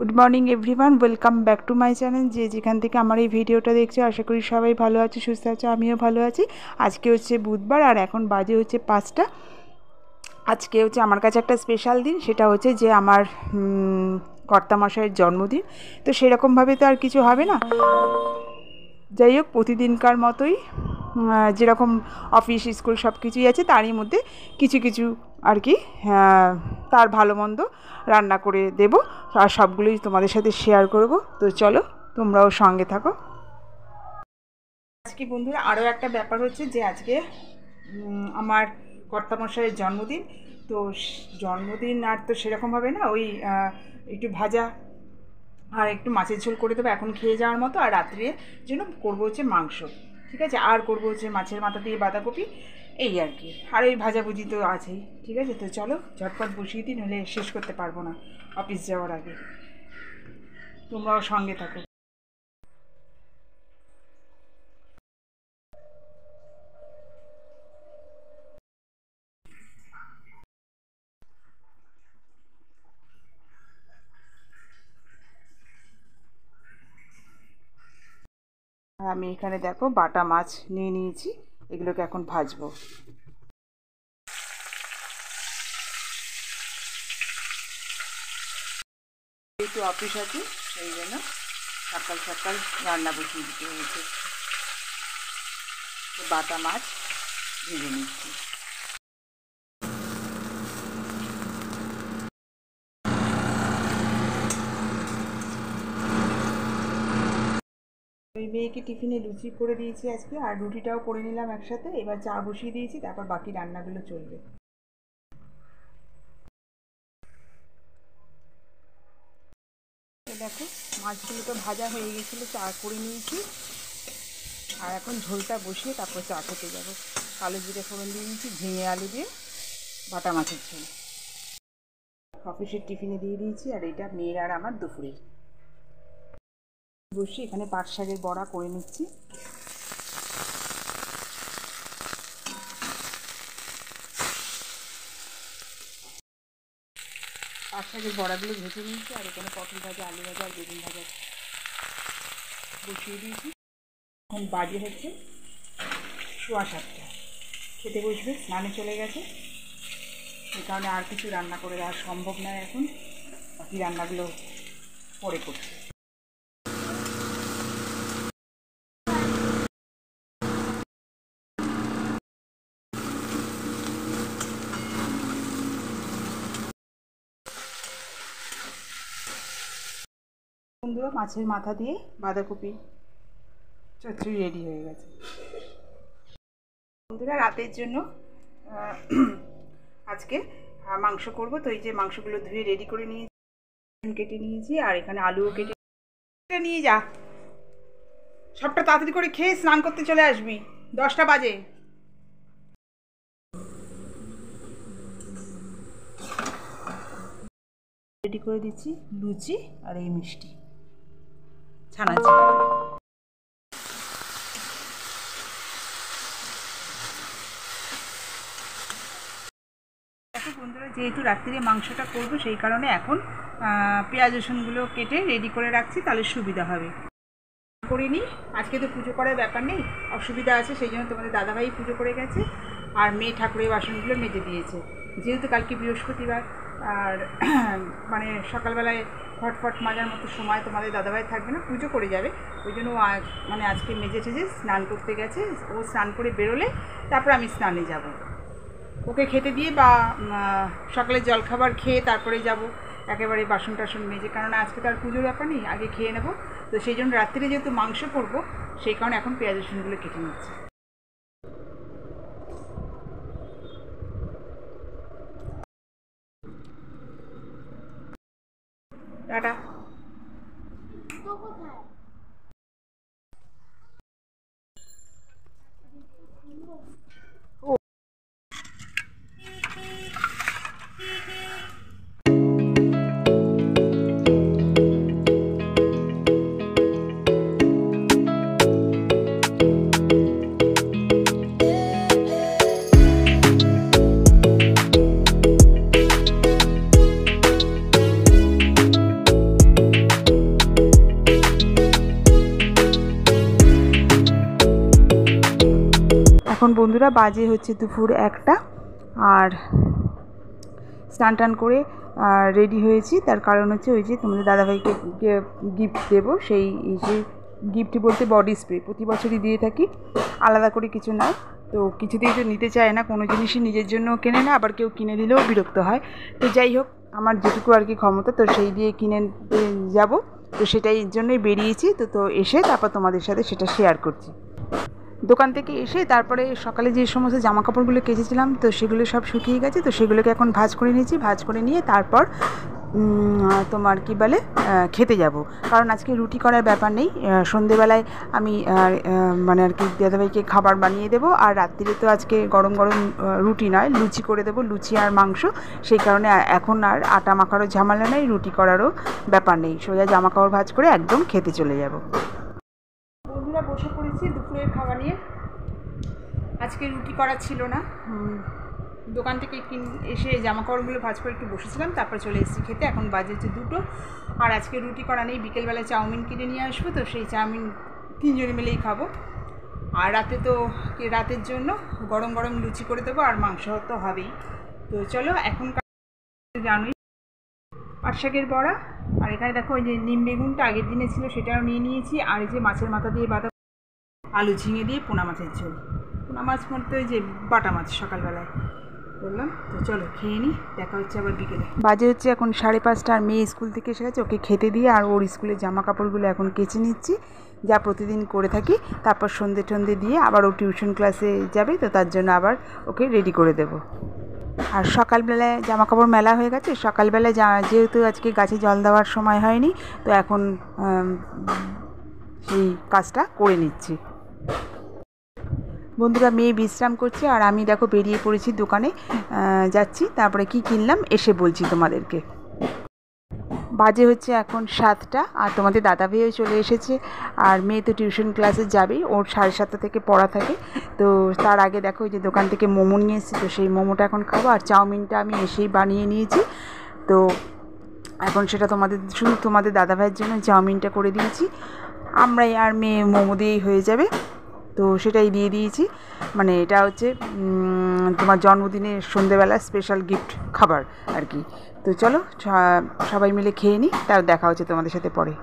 Good morning everyone, welcome back to my channel. যে যেখান থেকে আমার এই ভিডিওটা দেখছো, আশা করি সবাই ভালো আছো, সুস্থ আছো, আমিও ভালো আছি। আজকে হচ্ছে বুধবার আর এখন বাজে হচ্ছে 5টা। আজকে হচ্ছে আমার কাছে একটা স্পেশাল দিন, সেটা হচ্ছে যে আমার কর্তামশাইয়ের জন্মদিন। তো সেরকমভাবে তো আর কিছু হবে না, যাই হোক প্রতিদিনকার মতোই যেরকম অফিস স্কুল সব কিছুই আছে, তারই মধ্যে কিছু কিছু আর কি তার ভালো মন্দ রান্না করে দেব, আর সবগুলোই তোমাদের সাথে শেয়ার করব। তো চলো তোমরাও সঙ্গে থাকো। আজকে বন্ধুরা আরও একটা ব্যাপার হচ্ছে যে আজকে আমার কর্তামশাইয়ের জন্মদিন। তো জন্মদিন আর তো সেরকমভাবে না, ওই একটু ভাজা আর একটু মাছের ঝোল করে দেবো এখন খেয়ে যাওয়ার মতো, আর রাত্রে জন্য করবো হচ্ছে মাংস, ঠিক আছে, আর করবো হচ্ছে মাছের মাথা দিয়ে বাঁধাকপি, এই আর কি, আর ওই ভাজাভুজি তো আছেই, ঠিক আছে। তো চলো ঝটপট বসিয়ে দিই, নইলে শেষ করতে পারবো না অফিস যাওয়ার আগে। তোমরাও সঙ্গে থাকো। আর আমি এখানে দেখো বাটা মাছ নিয়ে নিয়েছি, এগুলোকে এখন ভাজবো। একটু অফিস আছে, সেই জন্য সকাল সকাল রান্না বসিয়ে দিতে হয়েছে। বাটা মাছ ভেজে নিচ্ছি। ওই মেয়েকে টিফিনে লুচি করে দিয়েছি আজকে, আর রুটিটাও করে নিলাম একসাথে। এবার চা বসিয়ে দিয়েছি, তারপর বাকি রান্নাগুলো চলবে। দেখো মাছগুলো তো ভাজা হয়ে গেছিলো, চা করে নিয়েছি, আর এখন ঝোলটা বসিয়ে তারপর চা খেতে যাবো। কালো জিরে ফোড়ন দিয়ে নিয়েছি, ঝিঙে আলু দিয়ে বাটা মাছের ঝোল। অফিসের টিফিনে দিয়ে দিয়েছি, আর এটা মেয়ের আর আমার দুপুরে বসি। এখানে পাট শাকের বড়া করে নিচ্ছি। পাট শাকের বড়াগুলো ভেজে নিয়েছি, আর এখানে পটল ভাজা, আলু ভাজা আর বেগুন ভাজা বসিয়ে দিয়েছি। এখন বাজে হচ্ছে 7:15। খেতে বসবে, স্নানে চলে গেছে, সেই কারণে আর কিছু রান্না করে দেওয়া সম্ভব নয় এখন, বাকি রান্নাগুলো পরে করছি। বন্ধুরা মাছের মাথা দিয়ে বাঁধাকপি চচ্চড়ি রেডি হয়ে গেছে। বন্ধুরা রাতের জন্য আজকে মাংস করব। তো এই যে মাংসগুলো ধুয়ে রেডি করে নিয়েছি, কেটে নিয়েছি, আর এখানে আলুও কেটে নিয়ে যা। সবটা তাড়াতাড়ি করে খেয়ে স্নান করতে চলে আসবি, 10টা বাজে। রেডি করে দিচ্ছি লুচি আর এই মিষ্টি ছানাচ্ছি। দেখো বন্ধুরা, যেহেতু রাত্রিরে মাংসটা করবো, সেই কারণে এখন পেঁয়াজ রসুনগুলো কেটে রেডি করে রাখছি, তাহলে সুবিধা হবে। করে নিই, আজকে তো পুজো করার ব্যাপার নেই, অসুবিধা আছে, সেই জন্য তোমাদের দাদাভাই পুজো করে গেছে, আর মেয়ে ঠাকুরের বাসনগুলো মেজে দিয়েছে। যেহেতু কালকে বৃহস্পতিবার, আর মানে সকালবেলায় ফটফট মাজার মতো সময় তোমাদের দাদাভাই থাকবে না, পুজো করে যাবে, ওই জন্য মানে আজকে মেজে টেজে স্নান করতে গেছে। ও স্নান করে বেরোলে তারপর আমি স্নানে যাব, ওকে খেতে দিয়ে বা সকালে জলখাবার খেয়ে তারপরে যাব একেবারে বাসন টাসন মেজে, কারণ আজকে তো আর পুজোর ব্যাপার নেই, আগে খেয়ে নেবো। তো সেই জন্য রাত্রিরে যেহেতু মাংস করবো, সেই কারণে এখন পেঁয়াজ রসুনগুলো কেটে নিচ্ছি। টাটা। এখন বন্ধুরা বাজে হচ্ছে দুপুর 1টা, আর স্নান টান করে রেডি হয়েছি। তার কারণ হচ্ছে ওই যে তোমাদের দাদাভাইকে গিফট দেবো, সেই যে গিফট বলতে বডি স্প্রে প্রতি বছরই দিয়ে থাকি, আলাদা করে কিছু নয়। তো কিছুতেই তো নিতে চায় না, কোনো জিনিসই নিজের জন্য কেনে না, আবার কেউ কিনে দিলেও বিরক্ত হয়। তো যাই হোক, আমার যেটুকু আর কি ক্ষমতা, তো সেই দিয়ে কিনে যাব। তো সেটাই জন্যই বেরিয়েছি। তো এসে তারপর তোমাদের সাথে সেটা শেয়ার করছি। দোকান থেকে এসে তারপরে সকালে যে সমস্ত জামা কাপড়গুলো কেচেছিলাম, তো সেগুলো সব শুকিয়ে গেছে। তো সেগুলোকে এখন ভাঁজ করে নিয়েছি। ভাঁজ করে নিয়ে তারপর তোমার কি বলে খেতে যাব। কারণ আজকে রুটি করার ব্যাপার নেই, সন্ধেবেলায় আমি মানে আর কি দাদাভাইকে খাবার বানিয়ে দেবো। আর রাত্রিরে তো আজকে গরম গরম রুটি নয়, লুচি করে দেবো, লুচি আর মাংস। সেই কারণে এখন আর আটা মাখারও ঝামেলা নেই, রুটি করারও ব্যাপার নেই। সোজা জামা কাপড় ভাঁজ করে একদম খেতে চলে যাব। বন্ধুরা বসে পড়েছি দুপুরের খাবার নিয়ে। আজকে রুটি করা ছিল না, দোকান থেকে এসে জামাকাপড়গুলো ভাঁজ করে একটু বসেছিলাম, তারপর চলে এসেছি খেতে। এখন বাজে হচ্ছে 2টো, আর আজকে রুটি করা নেই। বিকেলবেলায় চাউমিন কিনে নিয়ে আসবো, তো সেই চাউমিন 3 জনে মিলেই খাবো। আর রাতের জন্য গরম গরম লুচি করে দেবো, আর মাংস তো হবেই। তো চলো, এখনকার জানোই পাট শাকের বড়া। আর এখানে দেখো ওই যে নিম বেগুনটা আগের দিনে ছিল, সেটাও নিয়ে নিয়েছি। আর এই যে মাছের মাথা দিয়ে বাঁধা আলু ঝিঙে দিয়ে পোনা মাছের ঝোল। পোনা মাছ বলতে ওই যে বাটা মাছ সকালবেলায় বললাম। তো চলো খেয়ে নিই, দেখা হচ্ছে আবার বিকেলে। বাজে হচ্ছে এখন 5:30, আর মেয়ে স্কুল থেকে এসে গেছে, ওকে খেতে দিয়ে আর ওর স্কুলের জামা কাপড়গুলো এখন কেচে নিচ্ছি, যা প্রতিদিন করে থাকি। তারপর সন্ধে দিয়ে আবার ও টিউশন ক্লাসে যাবে, তো তার জন্য আবার ওকে রেডি করে দেবো। আর সকালবেলায় জামা কাপড় মেলা হয়ে গেছে। সকালবেলায় যেহেতু আজকে গাছে জল দেওয়ার সময় হয়নি, তো এখন সেই কাজটা করে নিচ্ছি। বন্ধুরা মেয়ে বিশ্রাম করছে, আর আমি দেখো বেরিয়ে পড়েছি, দোকানে যাচ্ছি। তারপরে কি কিনলাম এসে বলছি তোমাদেরকে। বাজে হচ্ছে এখন 7টা, আর তোমাদের দাদা ভাইও চলে এসেছে। আর মেয়ে তো টিউশন ক্লাসে যাবেই, ওর 7:30 থেকে পড়া থাকে। তো তার আগে দেখো ওই যে দোকান থেকে মোমো নিয়ে এসেছি, তো সেই মোমোটা এখন খাবো। আর চাউমিনটা আমি এসেই বানিয়ে নিয়েছি, তো এখন সেটা শুধু তোমাদের দাদা ভাইয়ের জন্য চাউমিনটা করে দিয়েছি। আমরাই আর মেয়ে মোমো দিয়েই হয়ে যাবে, তো সেটাই দিয়ে দিয়েছি। মানে এটা হচ্ছে তোমার জন্মদিনের সন্ধেবেলা স্পেশাল গিফট খাবার আর কি। তো চলো সবাই মিলে খেয়ে নিই, তার দেখা হচ্ছে তোমাদের সাথে পরে।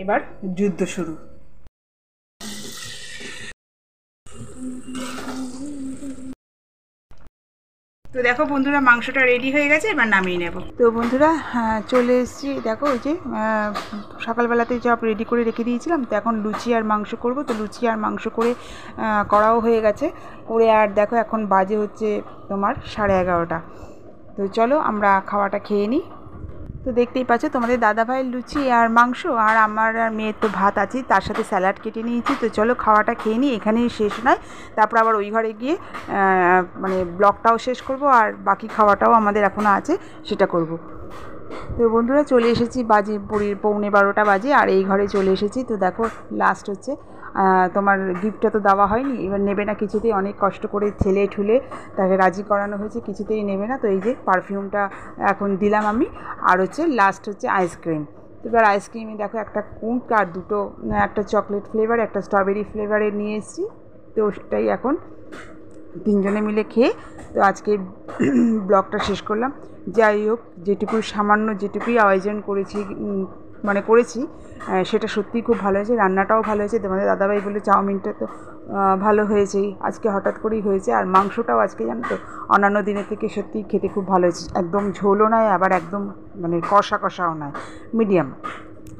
এবার যুদ্ধ শুরু। তো দেখো বন্ধুরা, মাংসটা রেডি হয়ে গেছে, এবার নামিয়ে নেব। তো বন্ধুরা চলে এসেছি। দেখো ওই যে সকালবেলাতে সব রেডি করে রেখে দিয়েছিলাম, তো এখন লুচি আর মাংস করব। তো লুচি আর মাংস করাও হয়ে গেছে করে। আর দেখো এখন বাজে হচ্ছে তোমার 11:30। তো চলো আমরা খাওয়াটা খেয়ে নিই। তো দেখতেই পাচ্ছ তোমাদের দাদাভাইয়ের লুচি আর মাংস, আর আমার আর মেয়ের তো ভাত আছে, তার সাথে স্যালাড কেটে নিয়েছি। তো চলো খাওয়াটা খেয়ে নিই, এখানেই শেষ নয়। তারপর আবার ওই ঘরে গিয়ে মানে ব্লগটাও শেষ করব, আর বাকি খাওয়াটাও আমাদের এখনও আছে, সেটা করব। তো বন্ধুরা চলে এসেছি, বাজে 11:45 বাজে, আর এই ঘরে চলে এসেছি। তো দেখো লাস্ট হচ্ছে তোমার গিফটটা তো দেওয়া হয়নি, এবার নেবে না কিছুতেই। অনেক কষ্ট করে ঠেলে ঠুলে তাকে রাজি করানো হয়েছে, কিছুতেই নেবে না। তো এই যে পারফিউমটা এখন দিলাম আমি, আর হচ্ছে লাস্ট হচ্ছে আইসক্রিম। তো এবার আইসক্রিমে দেখো একটা কোক আর দুটো, একটা চকলেট ফ্লেভার, একটা স্ট্রবেরি ফ্লেভারের নিয়ে এসেছি। তো সেটাই এখন 3 জনে মিলে খেয়ে তো আজকে ব্লগটা শেষ করলাম। যাই হোক, সামান্য যেটুকুই আয়োজন করেছি সেটা সত্যিই খুব ভালো হয়েছে। রান্নাটাও ভালো হয়েছে। তোমাদের দাদাভাই বলে চাউমিনটা তো ভালো হয়েছেই, আজকে হঠাৎ করেই হয়েছে। আর মাংসটাও আজকে জানো তো অন্যান্য দিনের থেকে সত্যিই খেতে খুব ভালো হয়েছে। একদম ঝোলও নয়, আবার একদম মানে কষাও নয়, মিডিয়াম,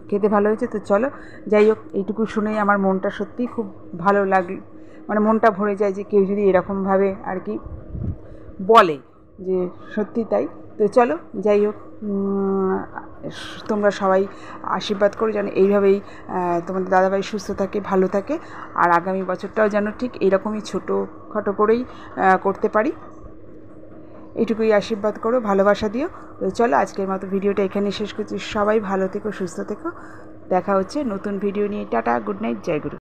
খেতে ভালো হয়েছে। তো চলো যাই হোক, এইটুকু শুনেই আমার মনটা সত্যিই খুব ভালো লাগে, মানে মনটা ভরে যায় যে কেউ যদি এরকমভাবে আর কি বলে যে সত্যি তাই। তো চলো যাই হোক, তোমরা সবাই আশীর্বাদ করো যেন এইভাবেই তোমাদের দাদাভাই সুস্থ থাকে, ভালো থাকে, আর আগামী বছরটাও যেন ঠিক এরকমই ছোটোখাটো করেই করতে পারি, এইটুকুই আশীর্বাদ করো, ভালোবাসা দিও। তো চলো আজকের মতো ভিডিওটা এখানে শেষ করছি। সবাই ভালো থেকো, সুস্থ থেকো, দেখা হচ্ছে নতুন ভিডিও নিয়ে। টাটা, গুড নাইট, জয় গুরু।